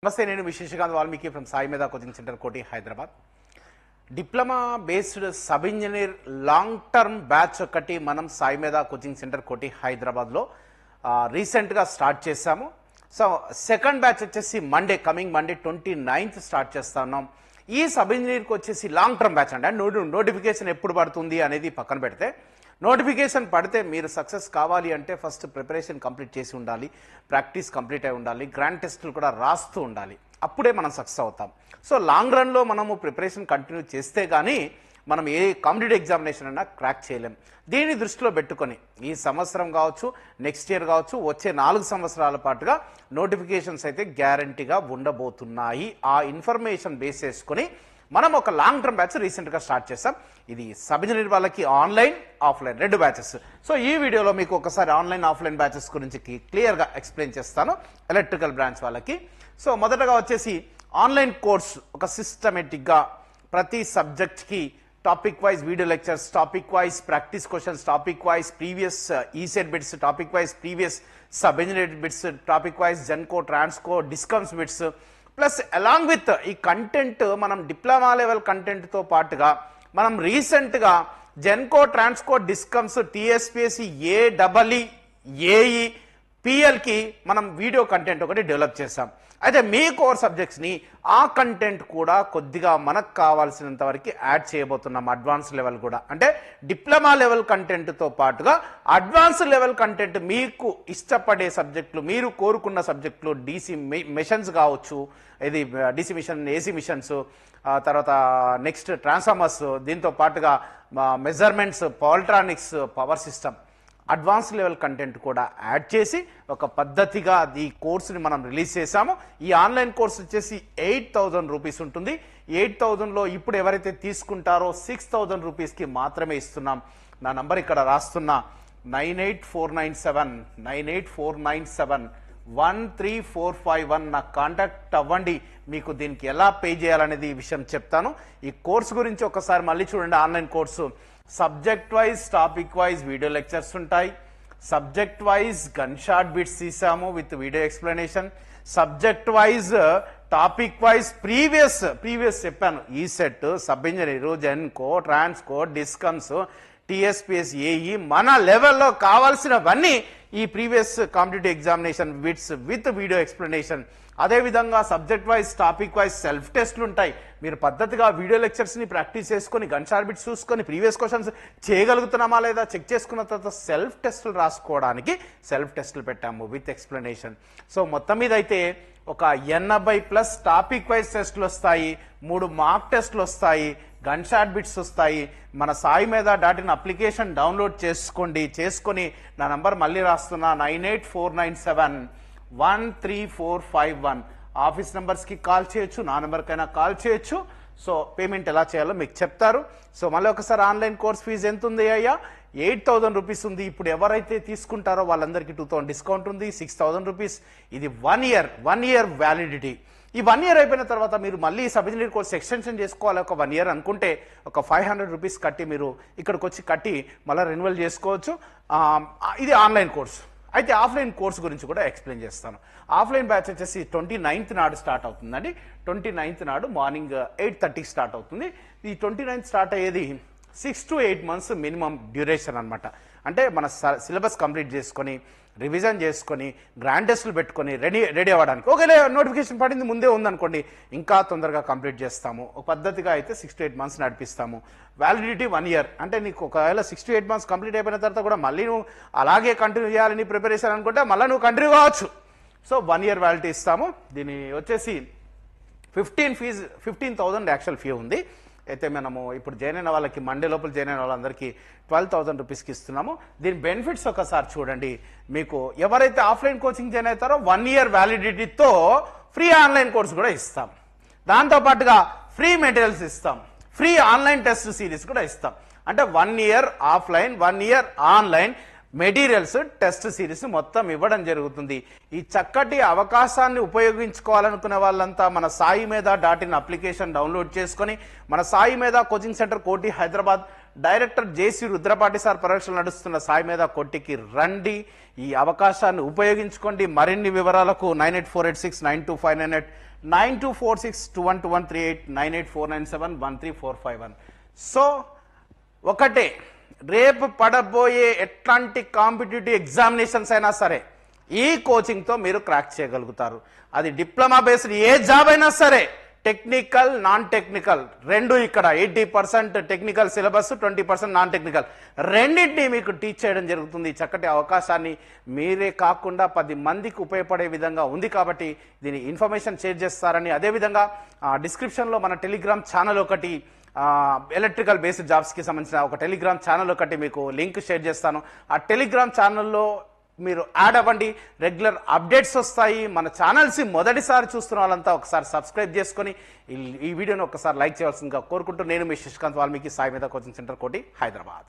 నమస్తే, నేను విశేషకాంత్ వాల్మీకి ఫ్రమ్ సాయి మేధా కోచింగ్ సెంటర్ కోటి Hyderabad. Diploma based sub engineer long term batch ఒకటి మనం సాయి మేధా కోచింగ్ సెంటర్ కోటి హైదరాబాద్లో రీసెంట్గా స్టార్ట్ చేశాము. సో సెకండ్ బ్యాచ్ వచ్చేసి కమింగ్ మండే 29th స్టార్ట్ చేస్తా ఉన్నాం. ఈ సబ్ ఇంజనీర్కి వచ్చేసి లాంగ్ టర్మ్ బ్యాచ్ అంటే నోటిఫికేషన్ ఎప్పుడు పడుతుంది అనేది పక్కన పెడితే, నోటిఫికేషన్ పడితే మీరు సక్సెస్ కావాలి అంటే ఫస్ట్ ప్రిపరేషన్ కంప్లీట్ చేసి ఉండాలి, ప్రాక్టీస్ కంప్లీట్ అయి ఉండాలి, గ్రాండ్ టెస్టులు కూడా రాస్తూ ఉండాలి. అప్పుడే మనం సక్సెస్ అవుతాం. సో లాంగ్ రన్లో మనము ప్రిపరేషన్ కంటిన్యూ చేస్తే కానీ మనం ఏ కాంపిటేటివ్ ఎగ్జామినేషన్ అయినా క్రాక్ చేయలేం. దీన్ని దృష్టిలో పెట్టుకొని ఈ సంవత్సరం కావచ్చు, నెక్స్ట్ ఇయర్ కావచ్చు, వచ్చే 4 సంవత్సరాల పాటుగా నోటిఫికేషన్స్ అయితే గ్యారంటీగా ఉండబోతున్నాయి. ఆ ఇన్ఫర్మేషన్ బేస్ చేసుకొని మనం ఒక లాంగ్ టర్మ్ బ్యాచ్ రీసెంట్గా స్టార్ట్ చేస్తాం. ఇది సబ్ ఇంజనీర్ వాళ్ళకి ఆన్లైన్, ఆఫ్లైన్ 2 బ్యాచెస్. సో ఈ వీడియోలో మీకు ఒకసారి ఆన్లైన్, ఆఫ్లైన్ బ్యాచెస్ గురించి క్లియర్గా ఎక్స్ప్లెయిన్ చేస్తాను ఎలక్ట్రికల్ బ్రాంచ్ వాళ్ళకి. సో మొదటగా వచ్చేసి ఆన్లైన్ కోర్స్ ఒక సిస్టమేటిక్గా ప్రతి సబ్జెక్ట్కి topic wise video lectures, topic wise practice questions, topic wise previous ECET bits, topic wise previous sub engineer bits, topic wise GENCO, TRANSCO, DISCOMs bits, plus along with ఈ content మనం diploma level కంటెంట్తో పాటుగా మనం రీసెంట్గా GENCO, TRANSCO, DISCOMs, TSPSC, AEE, AE, పిఎల్కి మనం video content ఒకటి develop చేసాం. అయితే మీ కోర్ సబ్జెక్ట్స్ని ఆ కంటెంట్ కూడా కొద్దిగా మనకు కావాల్సినంత వరకు యాడ్ చేయబోతున్నాం. అడ్వాన్స్ లెవెల్ కూడా అంటే డిప్లొమా లెవెల్ కంటెంట్తో పాటుగా అడ్వాన్స్ లెవెల్ కంటెంట్ మీకు ఇష్టపడే సబ్జెక్టులు, మీరు కోరుకున్న సబ్జెక్టులు, డీసీ మిషన్స్ కావచ్చు, ఇది డీసీ మిషన్, ఏసీ మిషన్స్, తర్వాత నెక్స్ట్ ట్రాన్స్ఫార్మర్స్, దీంతో పాటుగా measurements, power electronics, power system, advance level content కూడా యాడ్ చేసి ఒక పద్ధతిగా ఈ కోర్సుని మనం రిలీజ్ చేశాము. ఈ ఆన్లైన్ కోర్స్ వచ్చేసి 8,000 రూపీస్ ఉంటుంది. 8,000లో ఇప్పుడు ఎవరైతే తీసుకుంటారో 6,000 రూపీస్కి మాత్రమే ఇస్తున్నాం. నా నంబర్ ఇక్కడ రాస్తున్నా 9849713451 నాకు కాంటాక్ట్ అవ్వండి. మీకు దీనికి ఎలా పే చేయాలనేది ఈ విషయం చెప్తాను. ఈ కోర్సు గురించి ఒకసారి మళ్ళీ చూడండి. Online course subject wise, topic wise video lectures ఉంటాయి. Subject wise gun shot bits తీసాము with video explanation. Subject wise, topic wise previous చెప్పాను, ECET, sub engineer, GENCO, TRANSCO, DISCOMs, TSPS, AE, మన లెవెల్లో కావాల్సినవన్నీ ఈ previous competitive examination bits with video explanation. అదేవిధంగా subject wise, topic wise self టెస్ట్లు ఉంటాయి. మీరు పద్ధతిగా వీడియో లెక్చర్స్ని ప్రాక్టీస్ చేసుకొని, గన్ షాట్ బిట్స్ చూసుకొని, ప్రీవియస్ క్వశ్చన్స్ చేయగలుగుతున్నామా లేదా చెక్ చేసుకున్న తర్వాత సెల్ఫ్ టెస్టులు రాసుకోవడానికి సెల్ఫ్ టెస్టులు పెట్టాము విత్ ఎక్స్ప్లెనేషన్. సో మొత్తం మీద అయితే ఒక 80+ టాపిక్ వైజ్ టెస్టులు వస్తాయి, 3 మార్క్ టెస్టులు వస్తాయి, గన్ షాట్ బిట్స్ వస్తాయి. మన సాయి మేధా.in అప్లికేషన్ డౌన్లోడ్ చేసుకొని నా నంబర్ మళ్ళీ రాస్తున్నా 9849713451. ఆఫీస్ నెంబర్స్కి కాల్ చేయొచ్చు, నా నెంబర్కైనా కాల్ చేయొచ్చు. సో పేమెంట్ ఎలా చేయాలో మీకు చెప్తారు. సో మళ్ళీ ఒకసారి ఆన్లైన్ కోర్స్ ఫీజు ఎంత ఉంది అయ్యా? 8,000 రూపీస్ ఉంది. ఇప్పుడు ఎవరైతే తీసుకుంటారో వాళ్ళందరికీ 2,000 డిస్కౌంట్ ఉంది, 6,000 రూపీస్. ఇది 1 ఇయర్ వ్యాలిడిటీ. ఈ 1 ఇయర్ అయిపోయిన తర్వాత మీరు మళ్ళీ సబ్ ఇంజనీర్ కోర్స్ ఎక్స్టెన్షన్ చేసుకోవాలి. ఒక 1 ఇయర్ అనుకుంటే ఒక 500 రూపీస్ కట్టి మీరు ఇక్కడికి వచ్చి కట్టి మళ్ళీ రెన్యువల్ చేసుకోవచ్చు. ఇది ఆన్లైన్ కోర్స్. అయితే ఆఫ్లైన్ కోర్స్ గురించి కూడా ఎక్స్ప్లెయిన్ చేస్తాను. ఆఫ్లైన్ బ్యాచ్ వచ్చేసి 29th నాడు స్టార్ట్ అవుతుందండి. 29th నాడు మార్నింగ్ 8:30 స్టార్ట్ అవుతుంది. ఈ 29th స్టార్ట్ అయ్యేది 6 to 8 months మినిమం డ్యూరేషన్ అనమాట. అంటే మన సిలబస్ కంప్లీట్ చేసుకొని, రివిజన్ చేసుకొని, గ్రాండ్ టెస్టులు పెట్టుకొని రెడీ అవ్వడానికి. ఒకవేళ నోటిఫికేషన్ పడింది ముందే ఉందనుకోండి, ఇంకా తొందరగా కంప్లీట్ చేస్తాము. ఒక పద్ధతిగా అయితే 6 to 8 months నడిపిస్తాము. Validity 1 year. అంటే నీకు ఒకవేళ 6 to 8 months కంప్లీట్ అయిపోయిన తర్వాత కూడా మళ్ళీ నువ్వు అలాగే కంటిన్యూ చేయాలని ప్రిపరేషన్ అనుకుంటే మళ్ళీ నువ్వు కంటిన్యూ కావచ్చు. సో 1 ఇయర్ వ్యాలిడిటీ ఇస్తాము. దీని వచ్చేసి 15,000 యాక్చువల్ ఫీ ఉంది. అయితే మనము ఇప్పుడు జాయిన్ అయిన వాళ్ళకి, మండే లోపల జాయిన్ అయిన వాళ్ళందరికీ 12,000 రూపీస్కి ఇస్తున్నాము. దీని బెనిఫిట్స్ ఒకసారి చూడండి. మీకు ఎవరైతే ఆఫ్లైన్ కోచింగ్ జాయిన్ అవుతారో 1 ఇయర్ వ్యాలిడిటీతో ఫ్రీ ఆన్లైన్ కోర్స్ కూడా ఇస్తాం. దాంతోపాటుగా ఫ్రీ మెటీరియల్స్ ఇస్తాం, ఫ్రీ ఆన్లైన్ టెస్ట్ సిరీస్ కూడా ఇస్తాం. అంటే 1 year offline, 1 year online materials, test series మొత్తం ఇవ్వడం జరుగుతుంది. ఈ చక్కటి అవకాశాన్ని ఉపయోగించుకోవాలనుకునే వాళ్ళంతా మన సాయి మేధా.in అప్లికేషన్ డౌన్లోడ్ చేసుకొని మన సాయి మేధా కోచింగ్ సెంటర్ కోటి హైదరాబాద్ డైరెక్టర్ జేసీ రుద్రపాటి సార్ పరీక్షలు నడుస్తున్న సాయి మీద కొట్టికి రండి, ఈ అవకాశాన్ని ఉపయోగించుకోండి. మరిన్ని వివరాలకు 9848692598, 9246212138, 9849713451. సో ఒకటే, రేపు పడబోయే ఎట్లాంటి కాంపిటేటివ్ ఎగ్జామినేషన్స్ అయినా సరే ఈ కోచింగ్తో మీరు క్రాక్ చేయగలుగుతారు. అది డిప్లొమా బేస్డ్ ఏ జాబ్ అయినా సరే, టెక్నికల్ నాన్ టెక్నికల్ రెండు. ఇక్కడ 80% టెక్నికల్ సిలబస్, 20% నాన్ టెక్నికల్, రెండింటినీ మీకు టీచ్ చేయడం జరుగుతుంది. చక్కటి అవకాశాన్ని మీరే కాకుండా 10 మందికి ఉపయోగపడే విధంగా ఉంది కాబట్టి దీని ఇన్ఫర్మేషన్ షేర్ చేస్తారని, అదేవిధంగా డిస్క్రిప్షన్లో మన టెలిగ్రామ్ ఛానల్ ఒకటి, ఎలక్ట్రికల్ బేస్డ్ జాబ్స్కి సంబంధించిన ఒక టెలిగ్రామ్ ఛానల్ ఒకటి మీకు లింక్ షేర్ చేస్తాను. ఆ టెలిగ్రామ్ ఛానల్లో మీరు యాడ్ అవ్వండి, రెగ్యులర్ అప్డేట్స్ వస్తాయి. మన ఛానల్స్ మొదటిసారి చూస్తున్న వాళ్ళంతా ఒకసారి సబ్స్క్రైబ్ చేసుకొని ఈ వీడియోని ఒకసారి లైక్ చేయాల్సిందిగా కోరుకుంటూ, నేను మీ శశికాంత్ వాల్మీకి, సాయి మీద కోచింగ్ సెంటర్ కోటి, హైదరాబాద్.